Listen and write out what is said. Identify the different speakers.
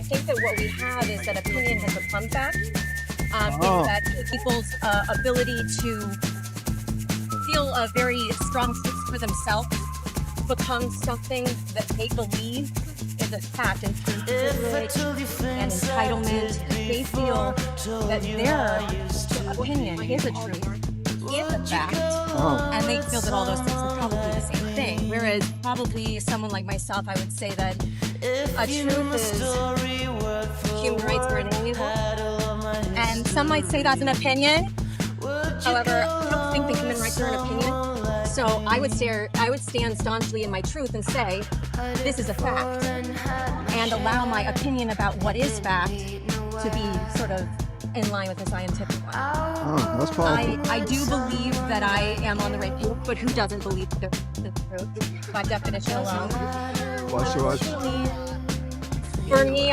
Speaker 1: I think that what we have is that opinion has become fact.
Speaker 2: Oh.
Speaker 1: In that people's ability to feel a very strong truths for themselves becomes something that they believe is a fact in terms of privilege and entitlement. They feel that their opinion is a truth, is a fact,
Speaker 2: Oh.
Speaker 1: and they feel that all those things are probably the same thing. Whereas probably someone like myself, I would say that a truth is human rights are inalienable. And some might say that's an opinion. However, I don't think that human rights are an opinion. So I would stand staunchly in my truth and say, this is a fact, and allow my opinion about what is fact to be sort of in line with the scientific one.
Speaker 2: Oh, that's powerful.
Speaker 1: I do believe that I am on the right path, but who doesn't believe the truth by definition alone?
Speaker 2: Watch.
Speaker 1: For me,